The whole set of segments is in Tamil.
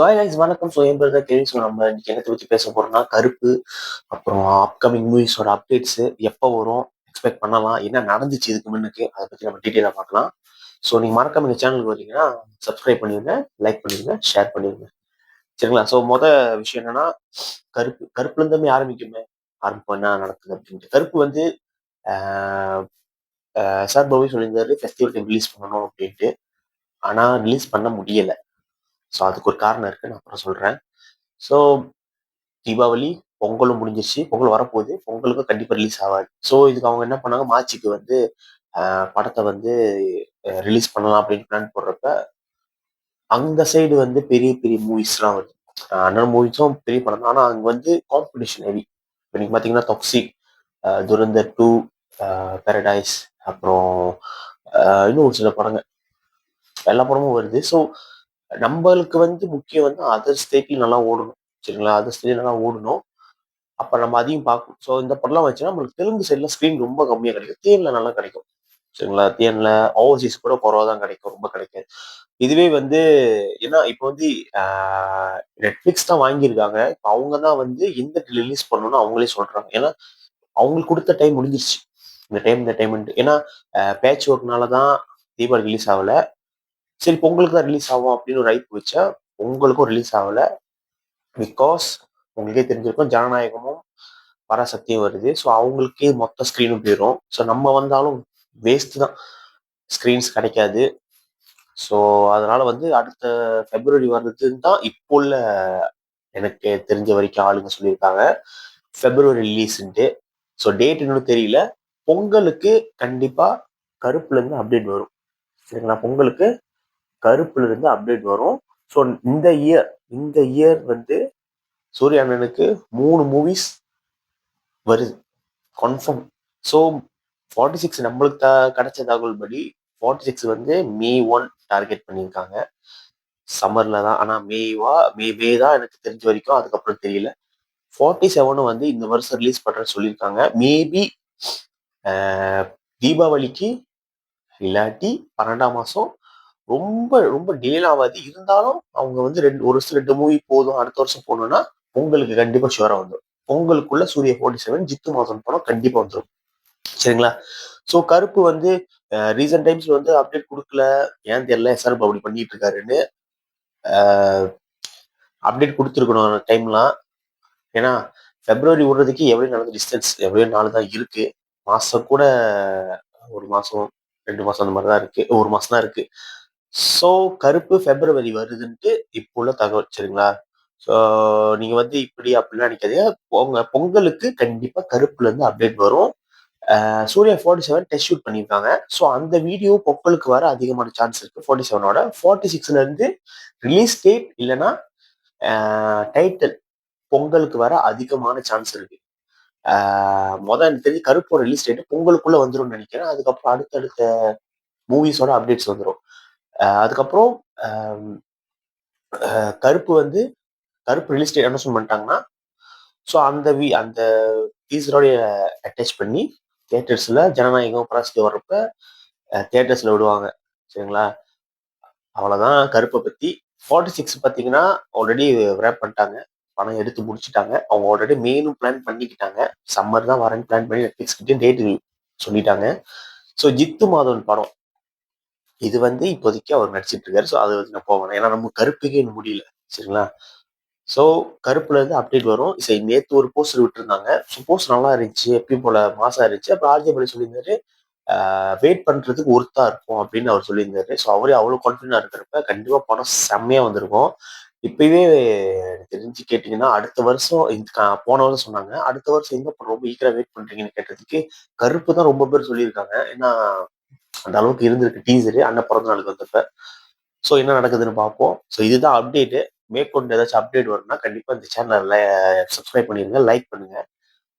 கைஸ் வணக்கம். என் பேர் தான் கேள்வி. நம்ம இன்னைக்கு என்னத்தை பற்றி பேச போறோம்னா கருப்பு, அப்புறம் அப்கமிங் மூவிஸோட அப்டேட்ஸ் எப்போ வரும், எக்ஸ்பெக்ட் பண்ணலாம், என்ன நடந்துச்சு இதுக்கு முன்னுக்கு, அதை பற்றி நம்ம டீட்டெயிலாக பார்க்கலாம். ஸோ நீங்கள் மறக்காம இந்த சேனலுக்கு வரீங்கன்னா சப்ஸ்கிரைப் பண்ணிடுங்க, லைக் பண்ணிடுங்க, ஷேர் பண்ணிடுங்க. சரிங்களா? ஸோ விஷயம் என்னன்னா கருப்புலேருந்துமே ஆரம்பிப்போம் என்ன நடக்குது அப்படின்ட்டு. கருப்பு வந்து சார் பாபி சொல்லியிருந்தாரு ஃபெஸ்டிவல் டைம் ரிலீஸ் பண்ணணும் அப்படின்ட்டு. ஆனால் ரிலீஸ் பண்ண முடியலை. ஸோ அதுக்கு ஒரு காரணம் இருக்கு, நான் அப்புறம் சொல்றேன். ஸோ தீபாவளி, பொங்கலும் முடிஞ்சிருச்சு. பொங்கல் வரப்போகுது. பொங்கலுக்கு கண்டிப்பா ரிலீஸ் ஆகாது. ஸோ இதுக்கு அவங்க என்ன பண்ணாங்க, மார்ச்சுக்கு வந்து படத்தை வந்து ரிலீஸ் பண்ணலாம் அப்படின்னு பிளான் போடுறப்ப அந்த சைடு வந்து பெரிய பெரிய மூவிஸ்லாம் வருது. அண்ணன் மூவிஸும் பெரிய படம் தான். ஆனால் அங்கே வந்து காம்படிஷன் ஹெவி. இப்போ நீங்கள் பார்த்தீங்கன்னா தொக்ஸிக், துரந்தர் 2, பேரடைஸ், அப்புறம் இன்னும் ஒரு சில படங்கள், எல்லா படமும் வருது. ஸோ நம்மளுக்கு வந்து முக்கியம் வந்து அதர் ஸ்டேட்ல நல்லா ஓடணும். சரிங்களா? அதர் ஸ்டேட்ல நல்லா ஓடணும். அப்ப நம்ம அதையும் பார்க்கணும். ஸோ இந்த படம்லாம் வச்சுன்னா நம்மளுக்கு தெலுங்கு சைட்ல ஸ்க்ரீன் ரொம்ப கம்மியா கிடைக்கும். தேன்ல நல்லா கிடைக்கும். சரிங்களா? தேன்ல ஓவர்சீஸ் கூட குறவா தான் கிடைக்கும். ரொம்ப கிடைக்காது. இதுவே வந்து ஏன்னா இப்போ வந்து நெட்ஃபிளிக்ஸ் தான் வாங்கியிருக்காங்க. இப்போ அவங்க தான் வந்து எந்த ரிலீஸ் பண்ணணும்னு அவங்களே சொல்றாங்க. ஏன்னா அவங்களுக்கு கொடுத்த டைம் முடிஞ்சிருச்சு. இந்த டைம்ன்ட்டு. ஏன்னா பேட்ச் ஒர்க்னால தான் தீபாவளி ரிலீஸ் ஆகல. சரி பொங்கலுக்கு தான் ரிலீஸ் ஆகும் அப்படின்னு ஒரு ஐப் வச்சா பொங்கலுக்கும் ரிலீஸ் ஆகல. பிகாஸ் உங்களுக்கே தெரிஞ்சிருக்கும், ஜனநாயகமும் பராசக்தியும் வருது. ஸோ அவங்களுக்கே மொத்த ஸ்க்ரீனும் போயிடும். ஸோ நம்ம வந்தாலும் வேஸ்ட் தான், ஸ்க்ரீன்ஸ் கிடைக்காது. ஸோ அதனால வந்து அடுத்த பிப்ரவரி வர்றதுன்னு தான் இப்போ உள்ள எனக்கு தெரிஞ்ச வரைக்கும் ஆளுங்க சொல்லியிருக்காங்க, பிப்ரவரி ரிலீஸ்ன்ட்டு. ஸோ டேட் இன்னும் தெரியல. பொங்கலுக்கு கண்டிப்பா கருப்புல இருந்து அப்டேட் வரும். சரிங்களா? பொங்கலுக்கு கருப்புல இருந்து அப்டேட் வரும். ஸோ இந்த இயர் வந்து சூர்யா அண்ணனுக்கு 3 மூவிஸ் வருது கன்ஃபார்ம். ஸோ 46 நம்மளுக்கு கிடைச்ச தகவல் படி 46 வந்து May 1 டார்கெட் பண்ணியிருக்காங்க. சம்மர்ல தான். ஆனா மே தான் எனக்கு தெரிஞ்ச வரைக்கும். அதுக்கப்புறம் தெரியல. 47 வந்து இந்த வருஷம் ரிலீஸ் பண்றேன்னு சொல்லியிருக்காங்க. மேபி தீபாவளிக்கு இல்லாட்டி 12ஆம் மாசம். ரொம்ப ரொம்ப டிலே ஆகாது. இருந்தாலும் அவங்க வந்து ஒரு வருஷம் 2 மூவி போதும், அடுத்த வருஷம் போகணும்னா பொங்கலுக்கு கண்டிப்பா ஷுவரா வந்துடும். பொங்கலுக்குள்ள சூர்யா 47 ஜித்து மாசம் படம் கண்டிப்பா வந்துடும். சரிங்களா? ஸோ கருப்பு வந்து ரீசன்ட் டைம்ஸ்ல வந்து அப்டேட் கொடுக்கல. ஏன் தெரியல, எஸ்ஆர் அப்படி பண்ணிட்டு இருக்காருன்னு. அப்டேட் கொடுத்துருக்கணும் டைம்லாம். ஏன்னா பிப்ரவரி விடுறதுக்கு எவ்வளோ நடந்த டிஸ்டன்ஸ், எவ்வளோ நாள் தான் இருக்கு. மாசம் கூட 1 மாசம் 2 மாசம் அந்த மாதிரி தான் இருக்கு. 1 மாசம் தான் இருக்கு. ஸோ கருப்பு பிப்ரவரி வருதுன்ட்டு இப்போ உள்ள தகவல். சரிங்களா? ஸோ நீங்க வந்து இப்படி அப்படிலாம் நினைக்காதீங்க. பொங்கலுக்கு கண்டிப்பா கருப்புல இருந்து அப்டேட் வரும். சூர்யா 47 டெஸ்ட் ஷூட் பண்ணியிருக்காங்க. ஸோ அந்த வீடியோ பொங்கலுக்கு வர அதிகமான சான்ஸ் இருக்கு. 47ஓட 46ல இருந்து ரிலீஸ் டேட் இல்லைன்னா டைட்டில் பொங்கலுக்கு வர அதிகமான சான்ஸ் இருக்கு. எனக்கு தெரிஞ்சு கருப்போட ரிலீஸ் டேட் பொங்கலுக்குள்ள வந்துடும் நினைக்கிறேன். அதுக்கப்புறம் அடுத்தடுத்த மூவிஸோட அப்டேட்ஸ் வந்துடும். அதுக்கப்புறம் கருப்பு ரிலீஸ் டேட் அனௌன்ஸ் பண்ணிட்டாங்கன்னா ஸோ அந்த டீசரோடைய அட்டாச் பண்ணி தியேட்டர்ஸ்ல ஜனநாயகம் பராசக்தி வர்றப்ப தியேட்டர்ஸ்ல விடுவாங்க. சரிங்களா? அவ்வளவுதான் கருப்பை பத்தி. 46 பார்த்தீங்கன்னா ஆல்ரெடி ரேப் பண்ணிட்டாங்க, பணம் எடுத்து முடிச்சுட்டாங்க. அவங்க ஆல்ரெடி மெயினும் பிளான் பண்ணிக்கிட்டாங்க. சம்மர் தான் வரேன்னு பிளான் பண்ணி நெட்ஃபிளிக்ஸ் கிட்டே டேட் சொல்லிட்டாங்க. ஸோ ஜித்து மாதவன் படம் இது வந்து இப்போதைக்கு அவர் நடிச்சிட்டு இருக்காரு. ஸோ அதை வந்து நான் போவேன், ஏன்னா நம்ம கருப்புக்கே இன்னும் முடியல. சரிங்களா? ஸோ கருப்புல இருந்து அப்டேட் வரும். சரி, நேற்று ஒரு போஸ்டர் விட்டுருந்தாங்க. ஸோ போஸ்டர் நல்லா இருந்துச்சு, எப்பயும் போல மாசா இருந்துச்சு. அப்புறம் ஆர்ஜே பள்ளி சொல்லியிருந்தாரு வெயிட் பண்றதுக்கு ஒர்த்தா இருக்கும் அப்படின்னு அவர் சொல்லியிருந்தாரு. ஸோ அவரே அவ்வளவு கான்ஃபிடண்டா இருக்கிறப்ப கண்டிப்பா படம் செம்மையா வந்திருக்கும். இப்பவே எனக்கு தெரிஞ்சு கேட்டீங்கன்னா அடுத்த வருஷம் போன வருஷம் சொன்னாங்க, அடுத்த வருஷம் எந்த படம் ரொம்ப ஈக்கரா வெயிட் பண்றீங்கன்னு கேட்டதுக்கு கருப்பு தான் ரொம்ப பேர் சொல்லியிருக்காங்க. ஏன்னா அந்த அளவுக்கு இருந்திருக்கு டீசரு அண்ணன் பிறந்த நாளுக்கு வந்தப்ப. ஸோ என்ன நடக்குதுன்னு பார்ப்போம். ஸோ இதுதான் அப்டேட்டு. மேற்கொண்டு ஏதாச்சும் அப்டேட் வரும்னா கண்டிப்பா இந்த சேனல்ல சப்ஸ்கிரைப் பண்ணிருங்க, லைக் பண்ணுங்க.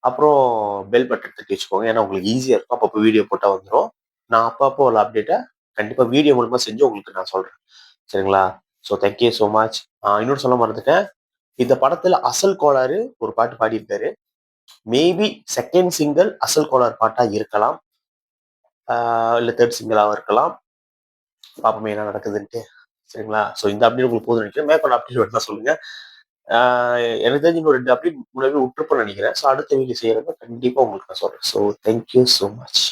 அப்புறம் பெல் பட்டன் தட்டி வச்சுக்கோங்க. ஏன்னா உங்களுக்கு ஈஸியா இருக்கும். அப்பப்போ வீடியோ போட்டா வந்துடும். நான் அப்பப்போ உள்ள அப்டேட்டை கண்டிப்பா வீடியோ மூலமா செஞ்சு உங்களுக்கு நான் சொல்றேன். சரிங்களா? So thank you so much. இன்னொரு சொல்ல மறந்துட்டேன். இந்த படத்துல அசல் கோளாறு ஒரு பாட்டு பாடியிருக்காரு. மேபி செகண்ட் சிங்கிள் அசல் கோளாறு பாட்டா இருக்கலாம், இல்ல தேர்ட் சிங்கிளாவும் இருக்கலாம். பாப்போமே என்ன நடக்குதுன்ட்டு. சரிங்களா? ஸோ இந்த அப்டேட் உங்களுக்கு போதும்னு நினைக்கிறேன். மேற்கொண்டு அப்டேட் வேணும்னா சொல்லுங்க. எனக்கு தெரிஞ்சு இன்னும் 2 அப்டேட் முன்னாடியே விட்டுருப்பேன்னு நினைக்கிறேன். ஸோ அடுத்த வீடியோ செய்யறப்ப கண்டிப்பா உங்களுக்கு நான் சொல்றேன். So thank you so much.